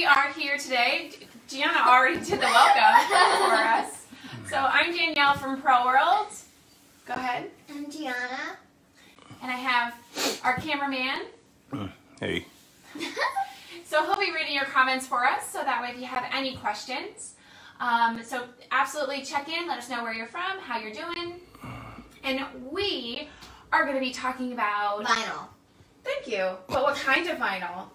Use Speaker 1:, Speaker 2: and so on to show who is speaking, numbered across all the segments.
Speaker 1: we are here today. Gianna already did the welcome for us. So I'm Danielle from Pro World. Go ahead.
Speaker 2: I'm Gianna.
Speaker 1: And I have our cameraman.
Speaker 3: Hey.
Speaker 1: So he'll be reading your comments for us, so that way if you have any questions. So absolutely check in, let us know where you're from, how you're doing. And we are going to be talking about...
Speaker 2: Vinyl.
Speaker 1: Thank you. But what kind of vinyl?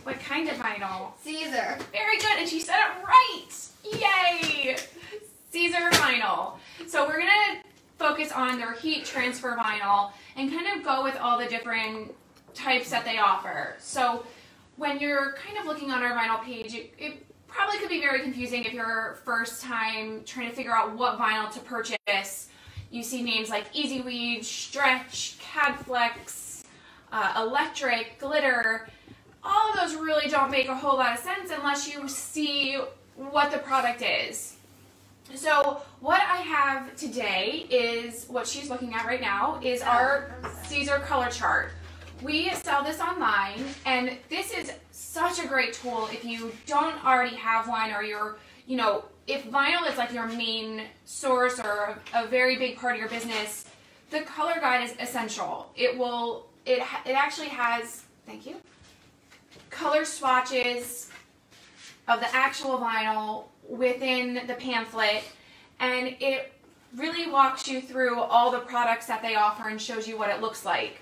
Speaker 1: What kind of vinyl?
Speaker 2: Siser.
Speaker 1: Very good, and she said it right! Yay! Siser Vinyl. So we're going to focus on their heat transfer vinyl and kind of go with all the different types that they offer. So when you're kind of looking on our vinyl page, it probably could be very confusing if you're first time trying to figure out what vinyl to purchase. You see names like Easyweed, Stretch, Cadflex, Electric, Glitter. All of those really don't make a whole lot of sense unless you see what the product is. So what I have today is, what she's looking at right now, is our Siser color chart. We sell this online, and this is such a great tool if you don't already have one, or you're, if vinyl is like your main source or a very big part of your business. The color guide is essential. It actually has, thank you, color swatches of the actual vinyl within the pamphlet, and it really walks you through all the products that they offer and shows you what it looks like.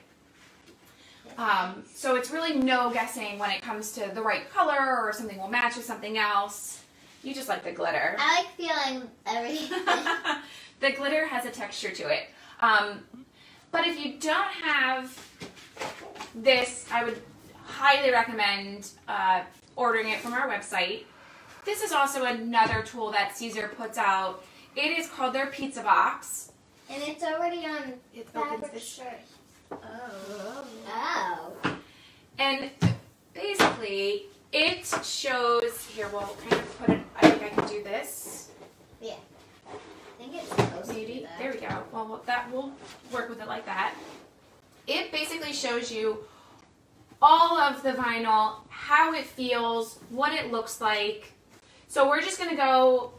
Speaker 1: So it's really no guessing when it comes to the right color or something will match with something else. You just like the glitter.
Speaker 2: I like feeling everything.
Speaker 1: The glitter has a texture to it. But if you don't have this, I would highly recommend ordering it from our website. This is also another tool that Siser puts out. It is called their pizza box.
Speaker 2: And it's already on
Speaker 1: It opens
Speaker 2: fabric
Speaker 1: this.
Speaker 2: shirt. Oh.
Speaker 1: And basically, it shows, here, we'll kind of put it, I think I can do this.
Speaker 2: Yeah. I think it's supposed
Speaker 1: Maybe.
Speaker 2: to be that.
Speaker 1: There we go. Well, we'll work with it like that. It basically shows you all of the vinyl, how it feels, what it looks like. So we're just going to go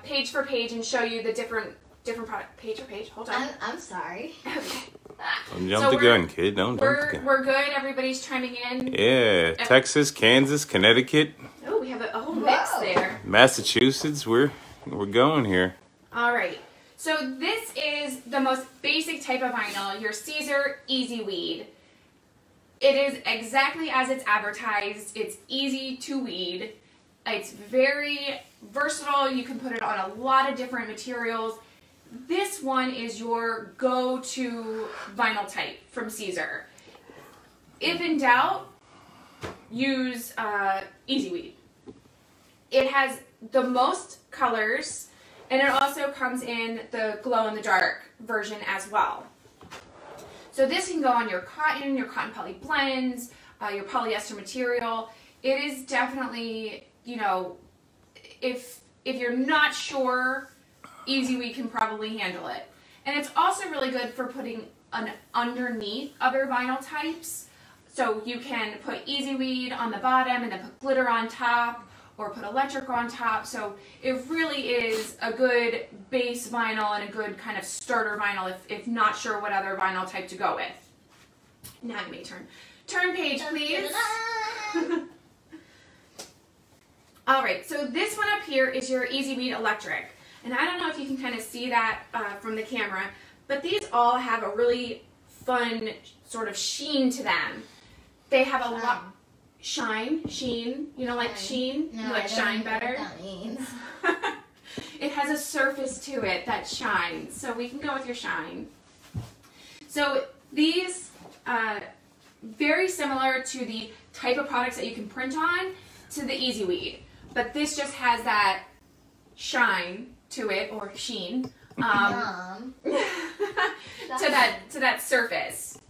Speaker 1: page for page and show you the different product. Page for page. Hold on.
Speaker 2: I'm sorry.
Speaker 1: Okay.
Speaker 3: Don't jump the gun, kid. Don't jump the gun.
Speaker 1: We're good. Everybody's chiming in.
Speaker 3: Yeah, Texas, Kansas, Connecticut,
Speaker 1: Oh, we have a whole mix
Speaker 2: Whoa.
Speaker 1: there.
Speaker 3: Massachusetts. We're going here.
Speaker 1: All right. So this is the most basic type of vinyl, your Siser Easyweed. It is exactly as it's advertised. It's easy to weed. It's very versatile. You can put it on a lot of different materials. This one is your go-to vinyl type from Siser. If in doubt, use Easyweed. It has the most colors, and it also comes in the glow-in-the-dark version as well. So this can go on your cotton poly blends, your polyester material. It is definitely, if you're not sure, Easyweed can probably handle it. And it's also really good for putting underneath other vinyl types. So you can put Easyweed on the bottom and then put glitter on top, or put electric on top. So it really is a good base vinyl and a good kind of starter vinyl if not sure what other vinyl type to go with. Now you may turn page, please. All right, so this one up here is your Easyweed Electric. And I don't know if you can kind of see that from the camera, but these all have a really fun sort of sheen to them. They have a lot... Sheen. You know, like sheen?
Speaker 2: No,
Speaker 1: you like shine better?
Speaker 2: What that means.
Speaker 1: It has a surface to it that shines, so we can go with your shine. So these, very similar to the type of products that you can print on to the Easyweed, but this just has that shine to it, or sheen, to that surface.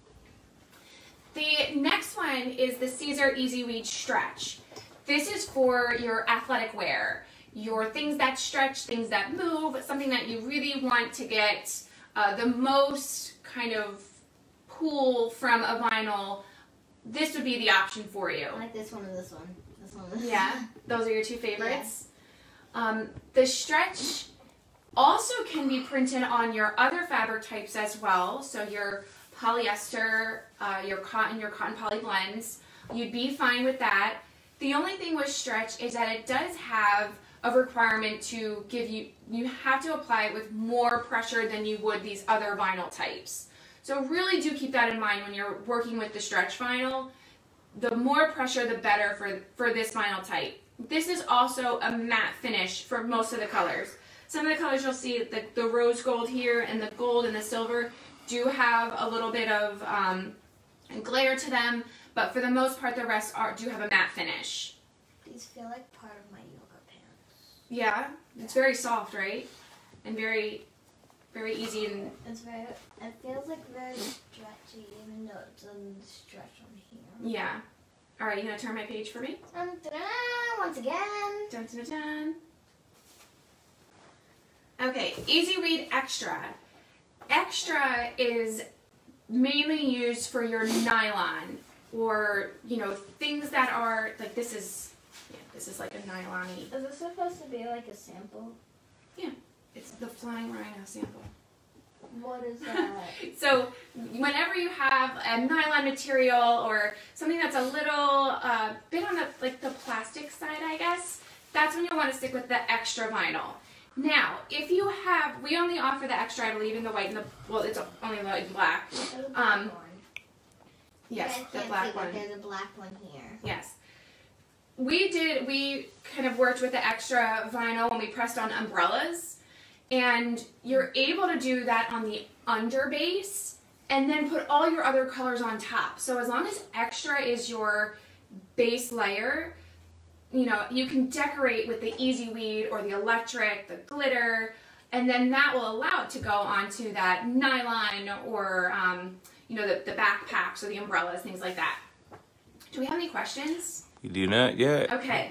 Speaker 1: The next one is the Siser Easyweed Stretch. This is for your athletic wear, your things that stretch, things that move, something that you really want to get the most kind of pull from a vinyl this would be the option for you.
Speaker 2: I like this one and this one. This one. And this
Speaker 1: Yeah,
Speaker 2: one.
Speaker 1: those are your two favorites. The stretch also can be printed on your other fabric types as well. So your polyester, your cotton poly blends, you'd be fine with that. The only thing with stretch is that it does have a requirement to give you, you have to apply it with more pressure than you would these other vinyl types. So really do keep that in mind when you're working with the stretch vinyl. The more pressure, the better for this vinyl type. This is also a matte finish for most of the colors. Some of the colors you'll see, the rose gold here and the gold and the silver do have a little bit of glare to them, but for the most part the rest do have a matte finish.
Speaker 2: These feel like part of my yoga pants.
Speaker 1: Yeah, it's very soft, right? And very, very easy. And
Speaker 2: it feels like very stretchy, even though it's a stretch on here.
Speaker 1: yeah. All right, you gonna turn my page for me?
Speaker 2: Once again.
Speaker 1: Dun, dun, dun, dun. Okay, Easyweed Extra. Extra is mainly used for your nylon, or things that are like this is like a nylon-y.
Speaker 2: Is this supposed to be like a sample?
Speaker 1: Yeah, it's the Flying Rhino sample.
Speaker 2: What is that?
Speaker 1: So whenever you have a nylon material or something that's a little bit on the plastic side, I guess, that's when you'll want to stick with the extra vinyl. Now, if you have, we only offer the extra, I believe, in the white and it's only the white and black. Yes, the black one.
Speaker 2: There's a black one here.
Speaker 1: Yes. We kind of worked with the extra vinyl when we pressed on umbrellas, and you're able to do that on the under base and then put all your other colors on top. So as long as extra is your base layer, you can decorate with the Easyweed or the electric, the glitter, and then that will allow it to go onto that nylon or, the backpacks or the umbrellas, things like that. Do we have any questions?
Speaker 3: You do not yet.
Speaker 1: Okay.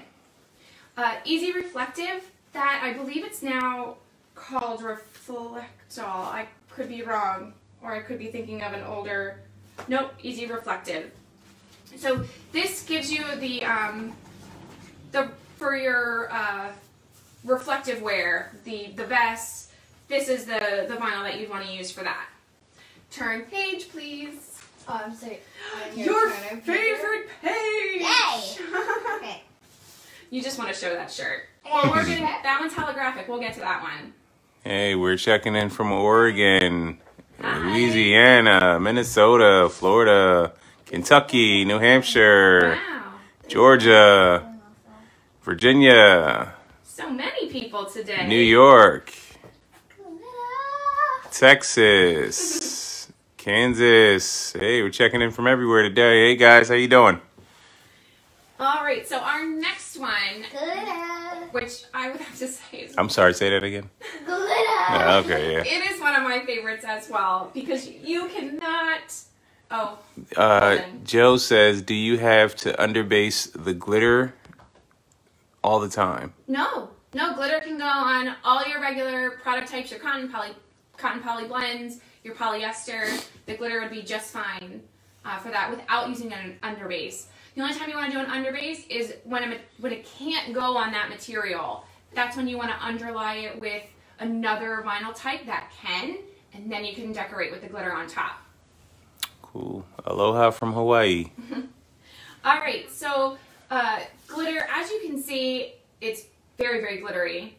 Speaker 1: Easy Reflective, that I believe it's now called Reflectol. I could be wrong, or I could be thinking of an older, nope, Easy Reflective. So this gives you for your reflective wear, the vest, this is the vinyl that you'd want to use for that. Turn page, please.
Speaker 2: Oh, I'm sorry.
Speaker 1: Your favorite page!
Speaker 2: Yay! Okay.
Speaker 1: You just want to show that shirt. Well, we're getting, that one's holographic. We'll get to that one.
Speaker 3: Hey, we're checking in from Oregon,
Speaker 1: Hi.
Speaker 3: Louisiana, Minnesota, Florida, Kentucky, New Hampshire,
Speaker 1: Wow.
Speaker 3: Georgia, Virginia,
Speaker 1: So many people today.
Speaker 3: New York, Texas, Kansas. Hey, we're checking in from everywhere today. Hey guys, how you doing?
Speaker 1: All right, so our next one,
Speaker 2: Glitter.
Speaker 1: which I would have to say is...
Speaker 3: I'm sorry, say that again.
Speaker 2: Glitter.
Speaker 3: Yeah, okay, yeah.
Speaker 1: It is one of my favorites as well, because you cannot... Oh.
Speaker 3: Joe says, do you have to underbase the glitter all the time?
Speaker 1: No, glitter can go on all your regular product types, your cotton poly blends, your polyester. The glitter would be just fine for that without using an underbase. The only time you want to do an underbase is when it can't go on that material. That's when you want to underlie it with another vinyl type that can, and then you can decorate with the glitter on top.
Speaker 3: Cool. Aloha from Hawaii.
Speaker 1: All right, so glitter, as you can see, it's very, very glittery.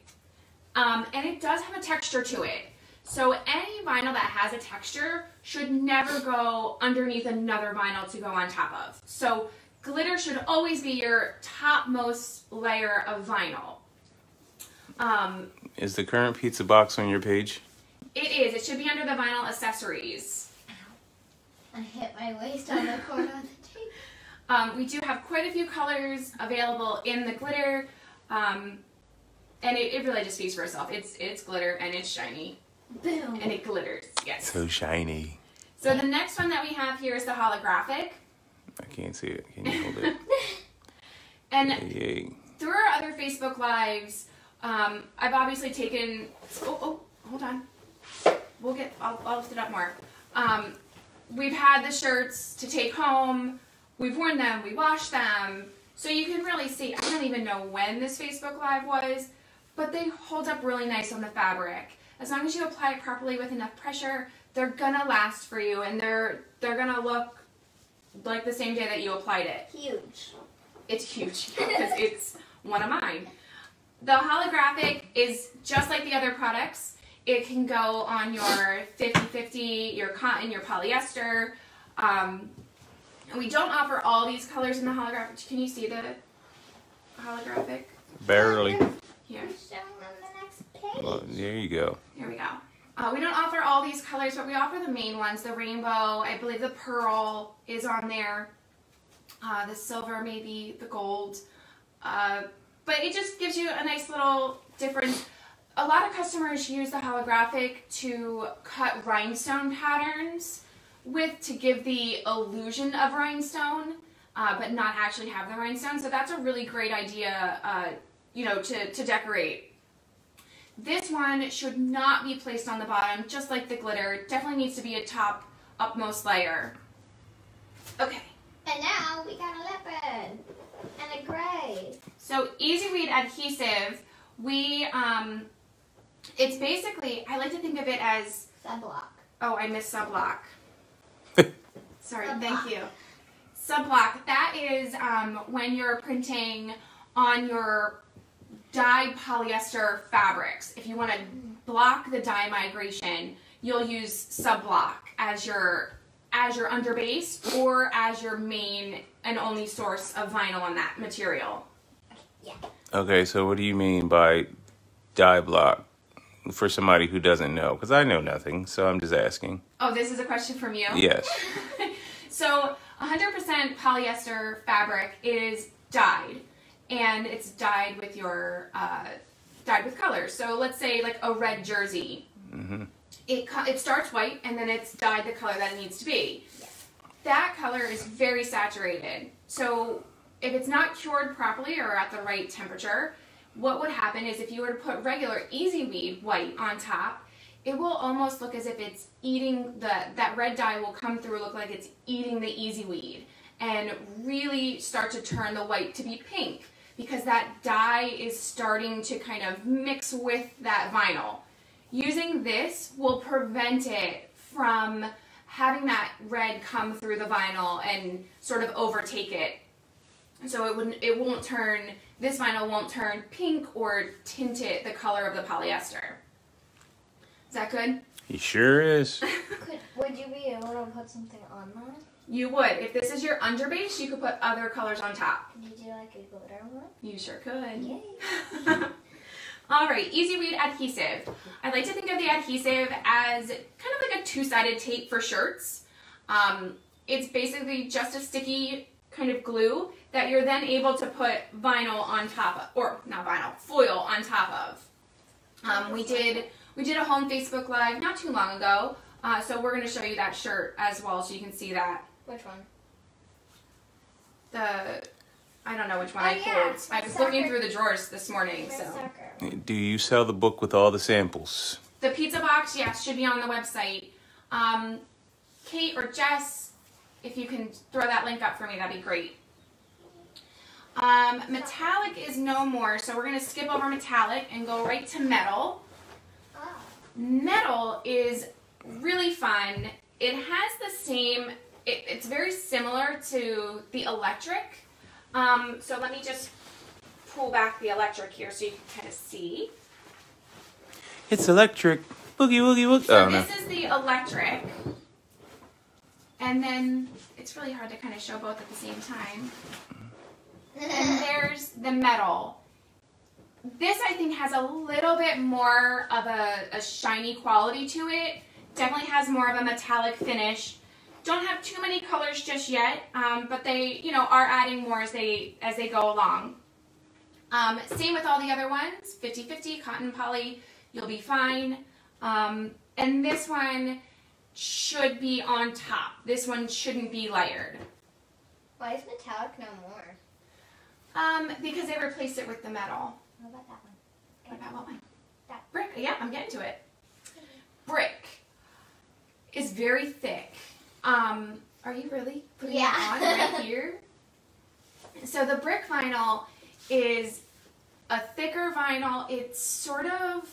Speaker 1: And it does have a texture to it. So any vinyl that has a texture should never go underneath another vinyl to go on top of. So glitter should always be your topmost layer of vinyl.
Speaker 3: Is the current pizza box on your page?
Speaker 1: It is. It should be under the vinyl accessories.
Speaker 2: I hit my waist on the corner of the tape.
Speaker 1: We do have quite a few colors available in the glitter. And it really just speaks for itself. It's glitter and it's shiny.
Speaker 2: Boom.
Speaker 1: And it glitters, yes.
Speaker 3: So shiny.
Speaker 1: So the next one that we have here is the holographic.
Speaker 3: I can't see it. Can you hold it?
Speaker 1: And
Speaker 3: Yay.
Speaker 1: through our other Facebook Lives, I've obviously taken... Oh, hold on. I'll lift it up more. We've had the shirts to take home, we've worn them, we washed them, so you can really see. I don't even know when this Facebook Live was, but they hold up really nice on the fabric. As long as you apply it properly with enough pressure, they're gonna last for you, and they're gonna look like the same day that you applied it.
Speaker 2: Huge.
Speaker 1: It's huge because it's one of mine. The holographic is just like the other products. It can go on your 50-50, your cotton, your polyester. We don't offer all these colors in the holographic. Can you see the holographic?
Speaker 3: Barely.
Speaker 1: Here.
Speaker 2: Show them the next page.
Speaker 3: Well, there you go.
Speaker 1: Here we go. We don't offer all these colors, but we offer the main ones. The rainbow, I believe the pearl is on there. The silver, maybe the gold. But it just gives you a nice little difference. A lot of customers use the holographic to cut rhinestone patterns with, to give the illusion of rhinestone, but not actually have the rhinestone. So that's a really great idea, you know, to decorate. This one should not be placed on the bottom, just like the glitter. It definitely needs to be a top, upmost layer. Okay.
Speaker 2: And now we got a leopard and a gray.
Speaker 1: So Easyweed adhesive, it's basically, I like to think of it as,
Speaker 2: Subblock.
Speaker 1: oh, I missed subblock. Sorry,
Speaker 2: Subblock.
Speaker 1: thank you. Subblock, that is when you're printing on your dye polyester fabrics. If you want to block the dye migration, you'll use subblock as your underbase or as your main and only source of vinyl on that material.
Speaker 2: Yeah.
Speaker 3: Okay, so what do you mean by dye block for somebody who doesn't know? Because I know nothing, so I'm just asking.
Speaker 1: Oh, this is a question from you?
Speaker 3: Yes.
Speaker 1: So 100% polyester fabric is dyed, and it's dyed with your dyed with colors. So let's say like a red jersey.
Speaker 3: Mm-hmm.
Speaker 1: It starts white and then it's dyed the color that it needs to be. That color is very saturated. So if it's not cured properly or at the right temperature, what would happen is if you were to put regular Easyweed white on top, it will almost look as if it's eating that red dye will come through, look like it's eating the Easyweed, and really start to turn the white to be pink because that dye is starting to kind of mix with that vinyl. Using this will prevent it from having that red come through the vinyl and sort of overtake it. So this vinyl won't turn pink or tint it the color of the polyester. Is that good?
Speaker 3: He sure is.
Speaker 2: Would you be able to put something on that?
Speaker 1: You would. If this is your underbase, you could put other colors on top.
Speaker 2: Could you do like a glitter one?
Speaker 1: You sure could.
Speaker 2: Yay.
Speaker 1: All right, Easyweed adhesive. I like to think of the adhesive as kind of like a two-sided tape for shirts. It's basically just a sticky kind of glue that you're then able to put vinyl on top of, or not vinyl, foil on top of. We did a home Facebook Live not too long ago, so we're going to show you that shirt as well so you can see that.
Speaker 2: Which one?
Speaker 1: I don't know which one
Speaker 2: Oh,
Speaker 1: I
Speaker 2: yeah,
Speaker 1: pulled. I was looking through the drawers this morning,
Speaker 2: Red
Speaker 1: so.
Speaker 2: sucker.
Speaker 3: Do you sell the book with all the samples?
Speaker 1: The pizza box, yes, should be on the website. Kate or Jess, if you can throw that link up for me, that'd be great. Metallic is no more, so we're going to skip over metallic and go right to metal.
Speaker 2: Ah.
Speaker 1: Metal is really fun. It has the same, it's very similar to the electric. So let me just pull back the electric here so you can kind of see.
Speaker 3: It's electric. Boogie, woogie, woogie.
Speaker 1: So
Speaker 3: Oh, no.
Speaker 1: this is the electric. And then it's really hard to kind of show both at the same time. And there's the metal. This, I think, has a little bit more of a shiny quality to it. Definitely has more of a metallic finish. Don't have too many colors just yet, but they, are adding more as they go along. Same with all the other ones, 50-50, cotton, poly, you'll be fine. And this one should be on top. This one shouldn't be layered.
Speaker 2: Why is metallic no more?
Speaker 1: Because they replaced it with the metal.
Speaker 2: What about that one?
Speaker 1: What about what one?
Speaker 2: That.
Speaker 1: Brick. Yeah, I'm getting to it. Brick is very thick. Are you really putting
Speaker 2: Yeah.
Speaker 1: it on right here? So the brick vinyl is a thicker vinyl. It's sort of,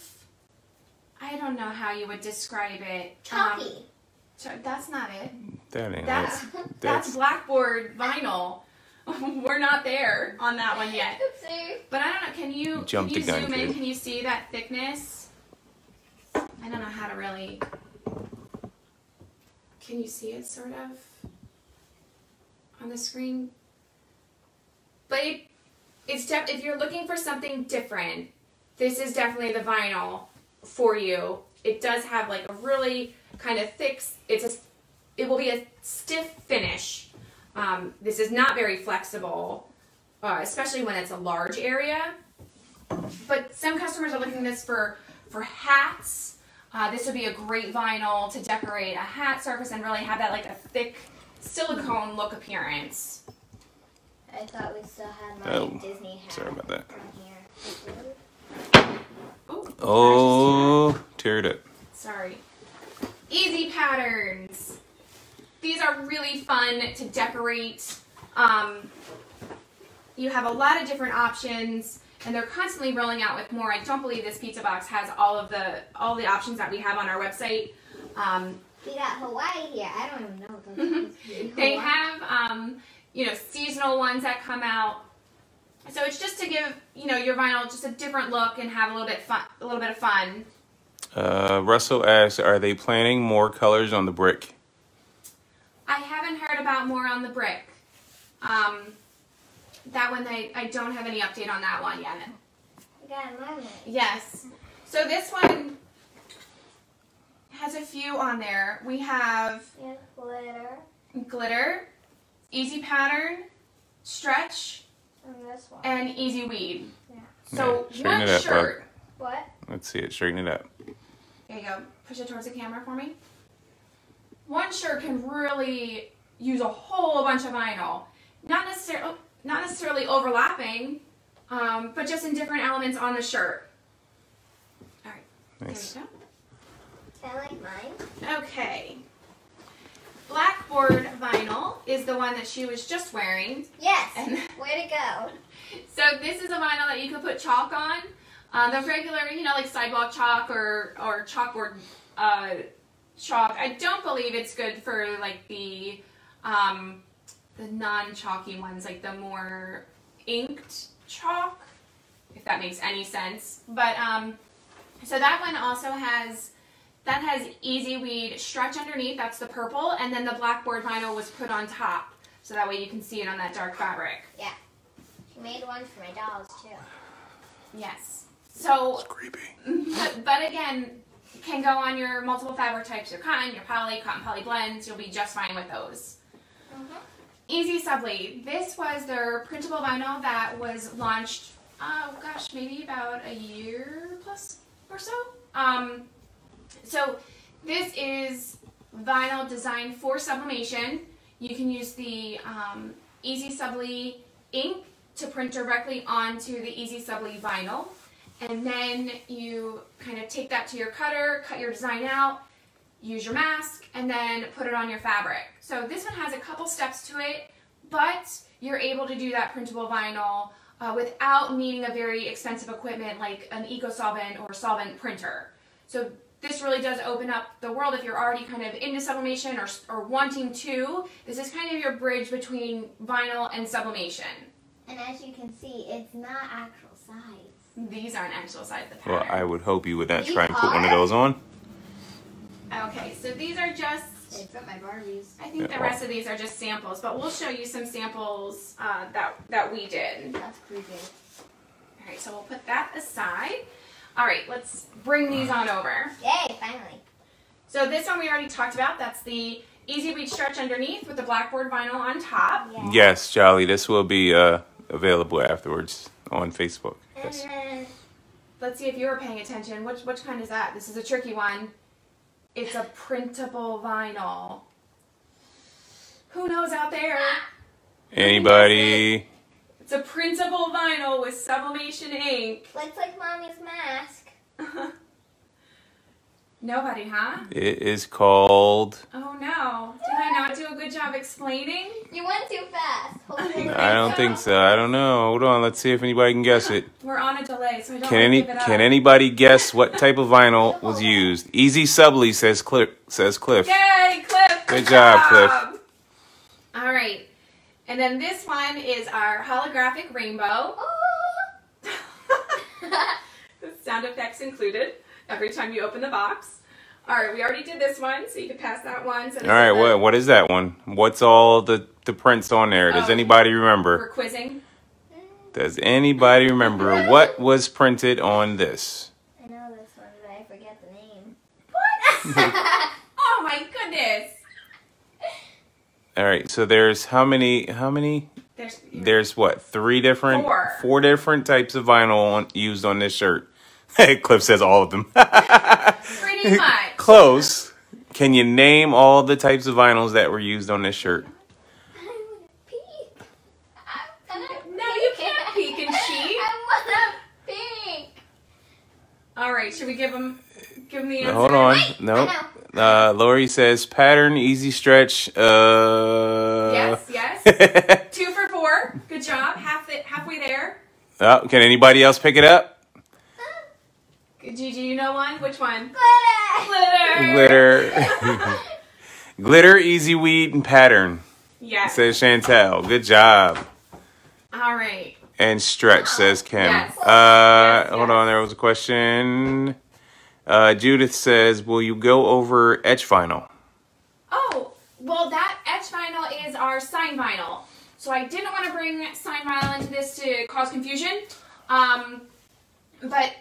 Speaker 1: I don't know how you would describe it.
Speaker 2: Chalky.
Speaker 1: That's not it.
Speaker 3: That ain't
Speaker 1: That's Blackboard Vinyl. We're not there on that one yet.
Speaker 2: Oopsie.
Speaker 1: But I don't know, can you
Speaker 3: Jump the gun,
Speaker 1: zoom in?
Speaker 3: kid.
Speaker 1: Can you see that thickness? I don't know how to really... Can you see it sort of on the screen? But it's if you're looking for something different, this is definitely the vinyl for you. It does have like a really kind of thick, it will be a stiff finish. This is not very flexible, especially when it's a large area. But some customers are looking at this for hats. This would be a great vinyl to decorate a hat surface and really have that like a thick silicone look appearance.
Speaker 2: I thought we still had my Disney hat.
Speaker 3: Sorry about that.
Speaker 2: On here.
Speaker 1: Ooh,
Speaker 3: Oh, tear it up.
Speaker 1: sorry. Easy Patterns. These are really fun to decorate. You have a lot of different options, and they're constantly rolling out with more. I don't believe this pizza box has all the options that we have on our website.
Speaker 2: We got Hawaii here. I don't even know what those is.
Speaker 1: They have, seasonal ones that come out. So it's just to give, your vinyl just a different look and have a little bit of fun.
Speaker 3: Russell asks, are they planning more colors on the brick?
Speaker 1: I haven't heard about more on the brick. That one, I don't have any update on that one yet.
Speaker 2: We got a moment.
Speaker 1: Yes. So this one has a few on there. We have
Speaker 2: Yeah,
Speaker 1: glitter, easy pattern, stretch,
Speaker 2: and this one.
Speaker 1: and Easyweed.
Speaker 2: Yeah.
Speaker 1: So
Speaker 3: Yeah, straighten
Speaker 1: one
Speaker 3: it up,
Speaker 1: shirt.
Speaker 2: What?
Speaker 3: Let's see it. Straighten it up.
Speaker 1: There you go. Push it towards the camera for me. One shirt can really use a whole bunch of vinyl. Not necessarily overlapping, but just in different elements on the shirt. All right.
Speaker 3: Nice.
Speaker 1: There you
Speaker 2: I like mine.
Speaker 1: go. Okay. Blackboard Vinyl is the one that she was just wearing.
Speaker 2: Yes.
Speaker 1: And
Speaker 2: Way to go.
Speaker 1: so this is a vinyl that you can put chalk on. The regular, like sidewalk chalk or chalkboard chalk. I don't believe it's good for like the non-chalky ones, like the more inked chalk, if that makes any sense. But so that one also has Easyweed stretch underneath. That's the purple, and then the Blackboard Vinyl was put on top, so that way you can see it on that dark fabric.
Speaker 2: Yeah. She made one for my dolls too.
Speaker 1: Yes. So,
Speaker 3: It's creepy.
Speaker 1: but again, can go on your multiple fabric types, your cotton poly blends. You'll be just fine with those.
Speaker 2: Mm-hmm.
Speaker 1: Easy Subly. This was their printable vinyl that was launched, maybe about a year plus or so. So this is vinyl designed for sublimation. You can use the Easy Subly ink to print directly onto the Easy Subly vinyl. And then you kind of take that to your cutter, cut your design out, use your mask, and then put it on your fabric. So this one has a couple steps to it, but you're able to do that printable vinyl without needing a very expensive equipment like an eco-solvent or solvent printer. So this really does open up the world if you're already kind of into sublimation or wanting to. This is kind of your bridge between vinyl and sublimation.
Speaker 2: And as you can see, it's not actual size.
Speaker 1: These aren't actual size of the
Speaker 3: Well,
Speaker 1: pattern.
Speaker 3: I would hope you would not
Speaker 2: These
Speaker 3: try and put one of
Speaker 2: are?
Speaker 3: those on.
Speaker 1: Okay, so these are just,
Speaker 2: They fit my Barbies.
Speaker 1: I think the rest of these are just samples, but we'll show you some samples that we did.
Speaker 2: That's creepy.
Speaker 1: All right, so we'll put that aside. All right, let's bring these on over.
Speaker 2: Yay, finally.
Speaker 1: So this one we already talked about. That's the Easyweed stretch underneath with the Blackboard Vinyl on top.
Speaker 2: Yeah.
Speaker 3: Yes, Jolly. This will be available afterwards on Facebook.
Speaker 2: And
Speaker 3: Yes.
Speaker 2: then
Speaker 1: Let's see if you were paying attention. Which kind is that? This is a tricky one. It's a printable vinyl. Who knows out there?
Speaker 3: Anybody?
Speaker 1: It's a printable vinyl with sublimation ink.
Speaker 2: looks like Mommy's mask.
Speaker 1: Nobody, huh?
Speaker 3: It is called...
Speaker 1: Oh no. Did I not do a good job explaining?
Speaker 2: You went too fast.
Speaker 3: I don't think so. I don't know. Hold on. Let's see if anybody can guess it.
Speaker 1: We're on a delay, so I don't want to give it up.
Speaker 3: Can anybody guess what type of vinyl was used? Easy Subly says Cliff.
Speaker 1: Yay, Cliff!
Speaker 3: Good job, Cliff.
Speaker 1: All right. And then this one is our holographic rainbow. The sound effects included every time you open the box. All right, we already did this one, so you can pass that one. So
Speaker 3: all right, what is that one? What's all the prints on there? Does anybody remember?
Speaker 1: We're quizzing.
Speaker 3: Does anybody remember what was printed on this?
Speaker 2: I know this one, but I forget the name.
Speaker 1: What? Oh my goodness.
Speaker 3: All right, so there's how many? There's what? Four different types of vinyl used on this shirt. Cliff says all of them.
Speaker 1: Pretty much.
Speaker 3: Close. Can you name all the types of vinyls that were used on this shirt?
Speaker 2: I want to pee.
Speaker 1: No, you can't peek and cheat.
Speaker 2: I want to pee.
Speaker 1: All right, should we give them the answer?
Speaker 3: Hold on. Nope. Lori says pattern, easy stretch.
Speaker 1: Yes. 2 for 4. Good job. Halfway there.
Speaker 3: Oh, can anybody else pick it up?
Speaker 1: Gigi, you know one? Which one?
Speaker 2: Glitter.
Speaker 3: Glitter, Easyweed, and pattern.
Speaker 1: Yes.
Speaker 3: Says Chantel. Good job.
Speaker 1: All right.
Speaker 3: And stretch, says Kim.
Speaker 1: Yes.
Speaker 3: Hold on, there was a question. Judith says, will you go over etch vinyl?
Speaker 1: Oh, well, that etch vinyl is our sign vinyl. So I didn't want to bring sign vinyl into this to cause confusion. But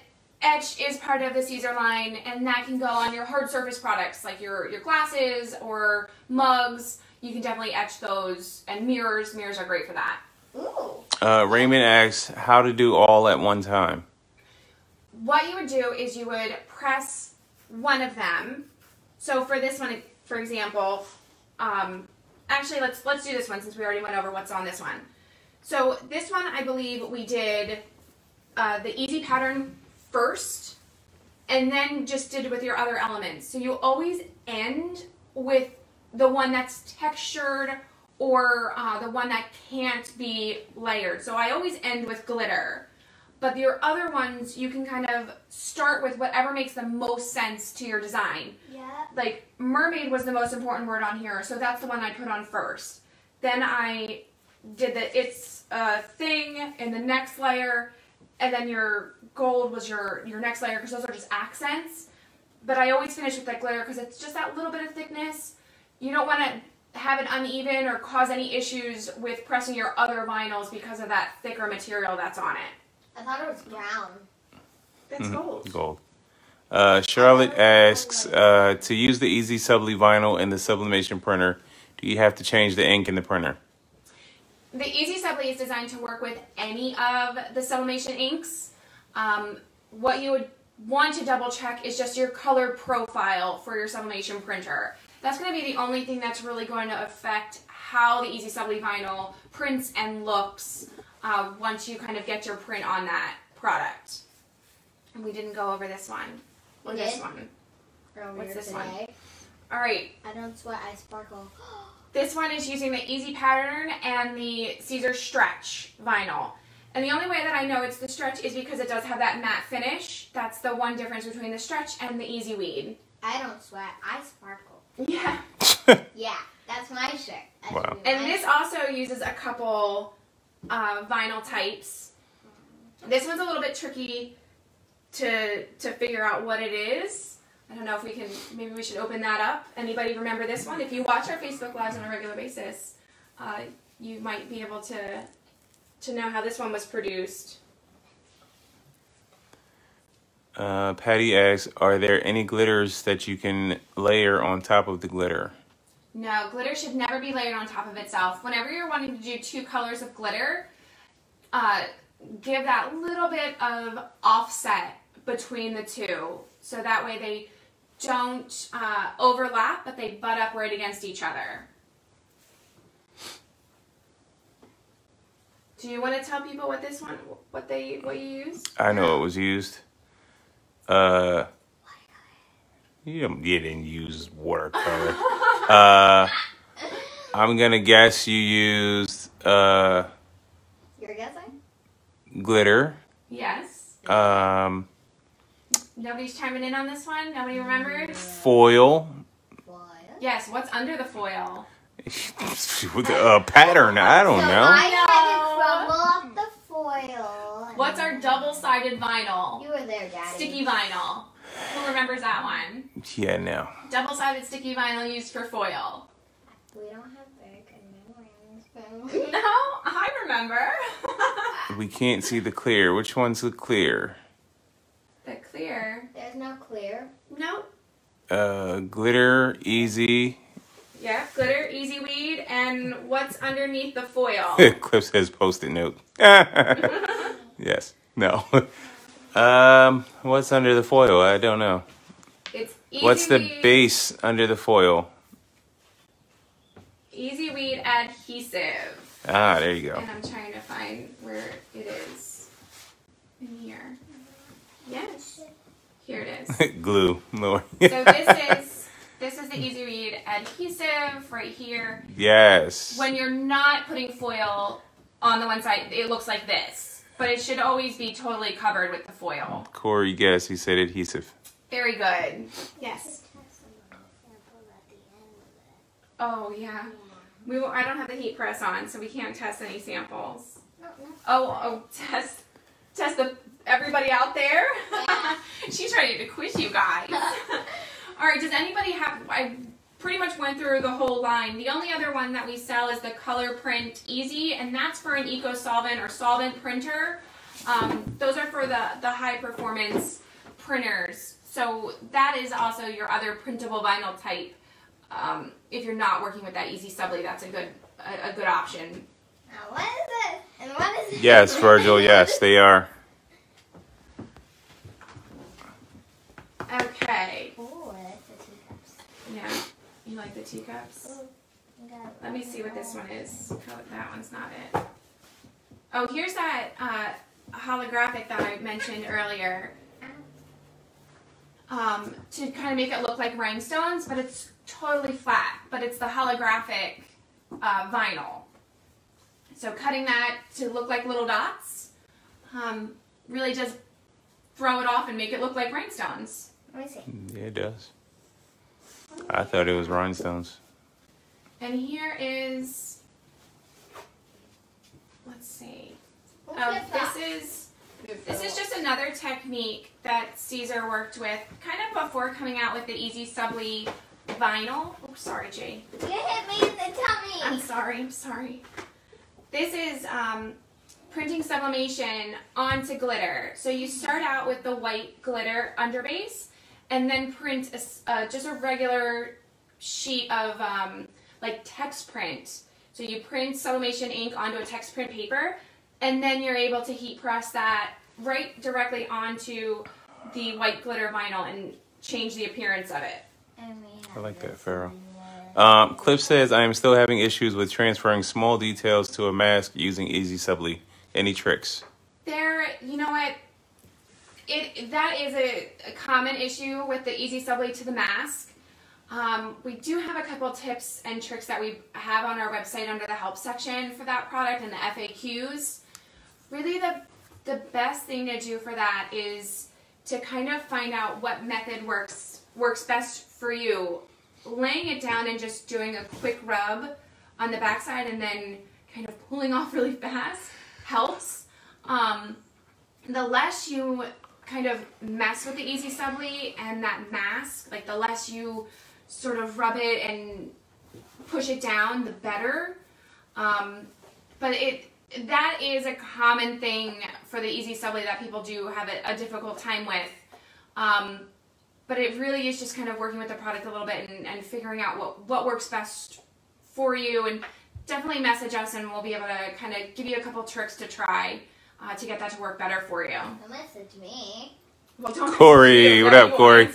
Speaker 1: etch is part of the Siser line, and that can go on your hard surface products like your glasses or mugs. You can definitely etch those, and mirrors. Mirrors are great for that.
Speaker 2: Ooh.
Speaker 3: Raymond asks how to do all at one time.
Speaker 1: What you would do is you would press one of them. So for this one, for example, actually let's do this one since we already went over what's on this one. So this one, I believe we did the easy pattern first, and then just did with your other elements. So you always end with the one that's textured or the one that can't be layered. So I always end with glitter. But your other ones, you can kind of start with whatever makes the most sense to your design.
Speaker 2: Yeah.
Speaker 1: Like mermaid was the most important word on here, so that's the one I put on first. Then I did the it's thing in the next layer, and then your gold was your next layer because those are just accents. But I always finish with that glitter because it's just that little bit of thickness. You don't want to have it uneven or cause any issues with pressing your other vinyls because of that thicker material that's on it.
Speaker 2: I thought it was brown.
Speaker 1: That's gold.
Speaker 3: Gold. Charlotte asks, to use the Easy Subly vinyl in the sublimation printer, do you have to change the ink in the printer?
Speaker 1: The Easy Subly is designed to work with any of the sublimation inks. What you would want to double check is just your color profile for your sublimation printer. That's going to be the only thing that's really going to affect how the Easy Subly vinyl prints and looks once you kind of get your print on that product. And we didn't go over this one. Or this one. What's this one? All right.
Speaker 2: I don't sweat, I sparkle.
Speaker 1: This one is using the Easy Pattern and the Siser Stretch vinyl. And the only way that I know it's the stretch is because it does have that matte finish. That's the one difference between the stretch and the Easyweed.
Speaker 2: I don't sweat, I sparkle.
Speaker 1: Yeah.
Speaker 2: Yeah, that's my shirt.
Speaker 3: Wow.
Speaker 1: And this also uses a couple vinyl types. This one's a little bit tricky to figure out what it is. I don't know if we can, maybe we should open that up. Anybody remember this one? If you watch our Facebook Lives on a regular basis, you might be able to know how this one was produced.
Speaker 3: Patty asks, are there any glitters that you can layer on top of the glitter?
Speaker 1: No, glitter should never be layered on top of itself. Whenever you're wanting to do 2 colors of glitter, give that little bit of offset between the 2. So that way they don't overlap, but they butt up right against each other. Do you want to tell people what this one, what you used?
Speaker 3: I know it was used. You didn't use watercolor. I'm gonna guess you used
Speaker 2: You're guessing?
Speaker 3: glitter.
Speaker 1: Yes. Nobody's chiming in on this one? Nobody remembers?
Speaker 3: Foil.
Speaker 1: Yes, what's under the foil?
Speaker 3: With a pattern, I don't know.
Speaker 2: I had to crumble off the foil.
Speaker 1: What's our double-sided vinyl?
Speaker 2: You were there, Daddy.
Speaker 1: Sticky vinyl. Who remembers that one?
Speaker 3: Yeah, no.
Speaker 1: Double-sided sticky vinyl used for foil.
Speaker 2: We don't have very good memories.
Speaker 1: No, I remember.
Speaker 3: We can't see the clear. Which one's the clear?
Speaker 1: The clear.
Speaker 2: There's no clear.
Speaker 1: Nope.
Speaker 3: Glitter, easy.
Speaker 1: Yeah, glitter, Easyweed, and what's underneath the foil?
Speaker 3: Cliff says post-it note. Yes. No. What's under the foil? I don't know.
Speaker 1: It's Easyweed.
Speaker 3: What's the base under the foil?
Speaker 1: Easyweed adhesive.
Speaker 3: Ah, there you go.
Speaker 1: And I'm trying to find where it is. In here. Yes. Here it is.
Speaker 3: Glue, Lord.
Speaker 1: So this is the Easyweed adhesive right here.
Speaker 3: Yes.
Speaker 1: When you're not putting foil on the one side, it looks like this. But it should always be totally covered with the foil.
Speaker 3: Corey guessed. He said adhesive.
Speaker 1: Very good. Yes. Oh, yeah. I don't have the heat press on, so we can't test any samples. Test everybody out there. She's ready to quiz you guys. All right, does anybody have, I pretty much went through the whole line. The only other one that we sell is the Color Print Easy, and that's for an eco-solvent or solvent printer. Those are for the high performance printers. So that is also your other printable vinyl type. If you're not working with that Easy Subli, that's a good option.
Speaker 2: Now what is it? And what is it?
Speaker 3: Yes, Virgil, yes, they are.
Speaker 1: Okay.
Speaker 2: Oh, I like the teacups.
Speaker 1: Yeah, you like the teacups? Let me see what this one is. Oh, that one's not it. Oh, here's that holographic that I mentioned earlier. To kind of make it look like rhinestones, but it's totally flat. But it's the holographic vinyl. So cutting that to look like little dots really does throw it off and make it look like rhinestones.
Speaker 2: Let me see.
Speaker 3: Yeah, it does. I thought it was rhinestones.
Speaker 1: And here is, let's see. This is just another technique that Siser worked with kind of before coming out with the Easy Subli vinyl. Oh, sorry, Jay.
Speaker 2: You hit me in the tummy.
Speaker 1: I'm sorry. This is printing sublimation onto glitter. So you start out with the white glitter underbase and then print just a regular sheet of like text print. So you print sublimation ink onto a text print paper, and then you're able to heat press that right directly onto the white glitter vinyl and change the appearance of it.
Speaker 3: I like that, Pharaoh. Cliff says, I am still having issues with transferring small details to a mask using Easy Subli. Any tricks?
Speaker 1: You know what? That is a common issue with the Easy Subli to the mask. We do have a couple tips and tricks that we have on our website under the help section for that product and the FAQs. Really the best thing to do for that is to kind of find out what method works best for you. Laying it down and just doing a quick rub on the backside and then kind of pulling off really fast helps. The less you kind of mess with the Easy Subli and that mask, like the less you sort of rub it and push it down, the better. But that is a common thing for the Easy Subli that people do have a difficult time with. But it really is just kind of working with the product a little bit and figuring out what works best for you. And definitely message us and we'll be able to kind of give you a couple tricks to try to get that to work better for you.
Speaker 2: Don't message me.
Speaker 1: Well, don't
Speaker 3: Corey, what up, Corey?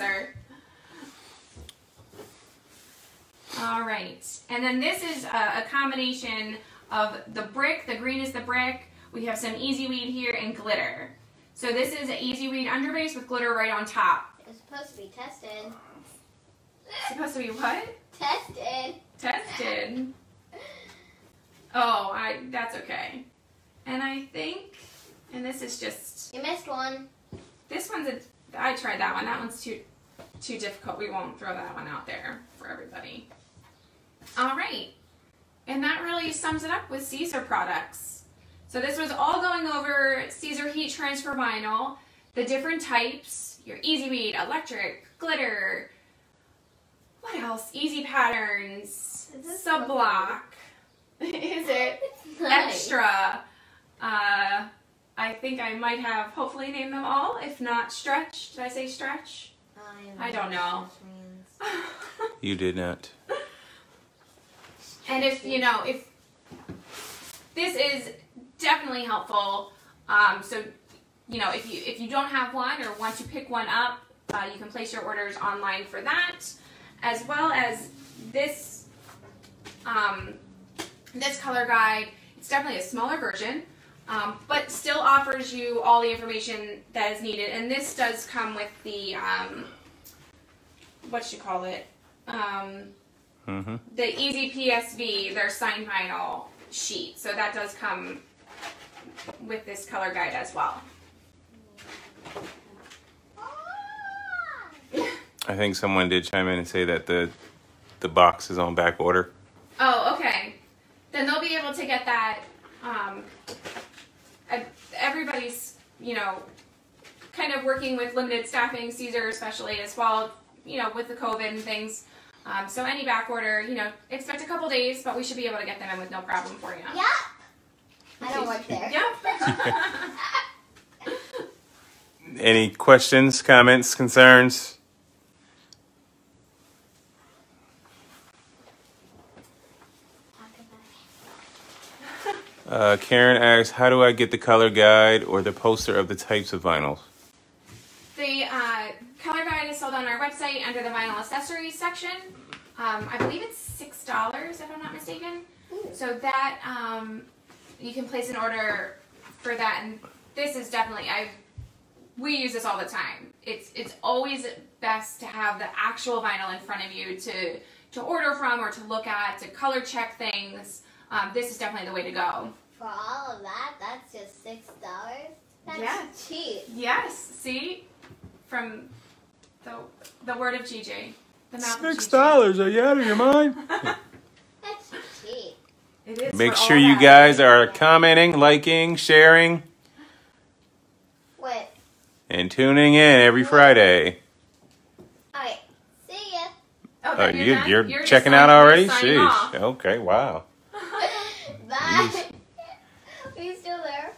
Speaker 1: All right. And then this is a combination of the brick. The green is the brick. We have some Easyweed here and glitter. So this is an Easyweed underbase with glitter right on top.
Speaker 2: It's supposed to be tested.
Speaker 1: Supposed to be what?
Speaker 2: Tested.
Speaker 1: Tested. Oh, that's okay. And I think, and this is just...
Speaker 2: You missed one.
Speaker 1: This one's I tried that one. That one's too difficult. We won't throw that one out there for everybody. All right. And that really sums it up with Siser products. So this was all going over Siser heat transfer vinyl, the different types, your Easyweed, electric, glitter, what else? Evie Patterns, subblock. Is it?
Speaker 2: Nice.
Speaker 1: Extra. I think I might have hopefully named them all. If not, stretch. Did I say stretch? I don't know.
Speaker 3: You did not.
Speaker 1: And if this is definitely helpful. So, if you don't have one or want to pick one up, you can place your orders online for that, as well as this this color guide. It's definitely a smaller version, but still offers you all the information that is needed. And this does come with the what you call it? The Easy PSV, their signed vinyl sheet. So that does come with this color guide as well.
Speaker 3: I think someone did chime in and say that the box is on back order.
Speaker 1: Oh, okay. Then they'll be able to get that. Everybody's, kind of working with limited staffing, Siser especially as well, with the COVID and things. So any back order, expect a couple days, but we should be able to get them in with no problem for you.
Speaker 2: Yeah. I don't work there.
Speaker 1: Yep.
Speaker 3: Any questions, comments, concerns? Karen asks, how do I get the color guide or the poster of the types of vinyls?
Speaker 1: The color guide is sold on our website under the vinyl accessories section. I believe it's $6 if I'm not mistaken.
Speaker 2: Ooh.
Speaker 1: So that you can place an order for that, and this is definitely we use this all the time. It's always best to have the actual vinyl in front of you to order from or to look at, to color check things. This is definitely the way to go.
Speaker 2: For all of that, that's just $6? That's cheap.
Speaker 1: Yes, see? From the word of GJ. The mouth of
Speaker 3: $6, are you out of your mind?
Speaker 2: That's cheap.
Speaker 1: It is.
Speaker 3: Make sure you guys are commenting, liking, sharing,
Speaker 2: What?
Speaker 3: and tuning in every Friday.
Speaker 2: Alright, see ya.
Speaker 1: Oh,
Speaker 3: you're checking out already? Sheesh.
Speaker 1: Off.
Speaker 3: Okay, wow.
Speaker 2: Bye. Are you still there?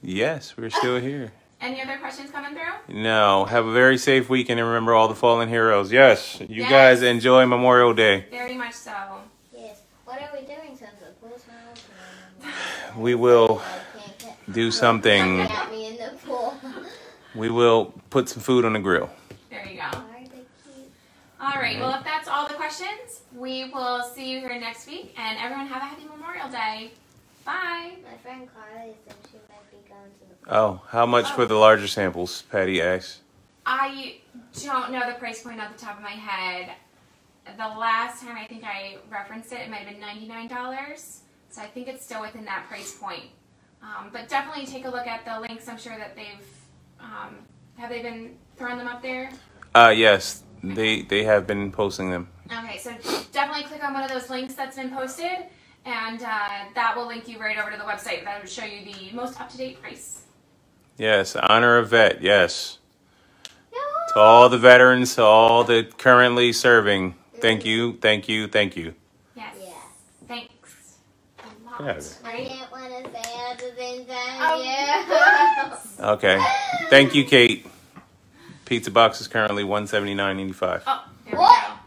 Speaker 3: Yes, we're still here.
Speaker 1: Any other questions coming through?
Speaker 3: No. Have a very safe weekend and remember all the fallen heroes. Yes. You guys enjoy Memorial Day.
Speaker 1: Very much so.
Speaker 2: Yes. What are we doing since the pool's not open?
Speaker 3: We will do something.
Speaker 2: Looking at me in the pool.
Speaker 3: We will put some food on the grill.
Speaker 1: There you go.
Speaker 2: Are they cute?
Speaker 1: All right. Well, if that's all the questions, we will see you here next week. And everyone have a happy Memorial Day. Bye.
Speaker 2: My friend Carly said she might be going to the pool.
Speaker 3: Oh, how much for the larger samples? Patty asks.
Speaker 1: I don't know the price point off the top of my head. The last time I think I referenced it, it might have been $99. So I think it's still within that price point. But definitely take a look at the links. I'm sure that they've, have they been throwing them up there?
Speaker 3: Yes, they have been posting them.
Speaker 1: Okay, so definitely click on one of those links that's been posted, and that will link you right over to the website. That will show you the most up-to-date price.
Speaker 3: Yes, honor a vet, yes. To all the veterans, to all the currently serving, thank you, thank you, thank you.
Speaker 1: Yes.
Speaker 2: Yes.
Speaker 1: Thanks. A lot,
Speaker 3: Yes.
Speaker 2: I
Speaker 1: right?
Speaker 2: didn't want to say it at the same time.
Speaker 1: Oh,
Speaker 2: Yeah.
Speaker 3: Okay, thank you, Kate. Pizza box is currently $179.85.
Speaker 1: Oh, there
Speaker 2: What?
Speaker 1: we go.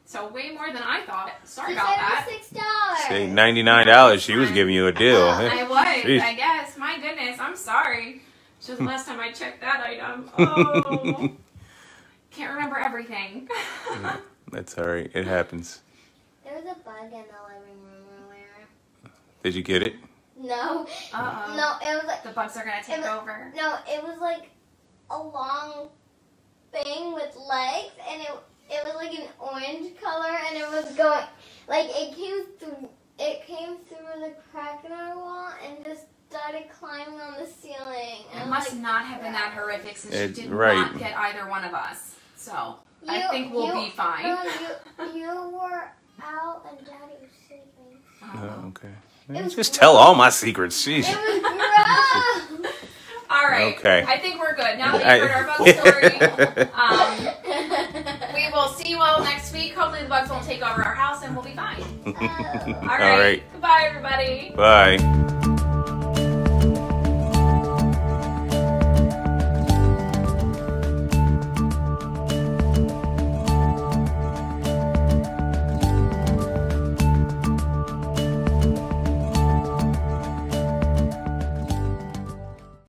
Speaker 1: So way more than I thought. Sorry
Speaker 2: She
Speaker 1: about
Speaker 2: said
Speaker 1: that.
Speaker 2: it was $6.
Speaker 3: Say $99, she was giving you a deal.
Speaker 1: I was,
Speaker 3: Jeez.
Speaker 1: I guess. My goodness, I'm sorry. This was the last time I checked that item. Oh. Can't remember everything.
Speaker 3: That's all right, it happens.
Speaker 2: There was a bug in the living room earlier.
Speaker 3: Did you get it?
Speaker 2: No.
Speaker 1: Uh-oh.
Speaker 2: No, it was like
Speaker 1: The bugs are going to take over.
Speaker 2: no, it was like a long thing with legs, and it was like an orange color, and it was going like it came through the crack in our wall and just started climbing on the ceiling.
Speaker 1: It must not have been that horrific since you did
Speaker 3: right.
Speaker 1: not get either one of us. So I think we'll be fine.
Speaker 2: You were out and Daddy was sleeping.
Speaker 3: Oh, okay. Just tell all my secrets. Jeez.
Speaker 2: It was gross.
Speaker 1: All right.
Speaker 3: Okay.
Speaker 1: I think we're good. Now that you've heard our bug story, we will see you all next week. Hopefully the bugs won't take over our house and we'll be fine. All right. Goodbye, everybody.
Speaker 3: Bye.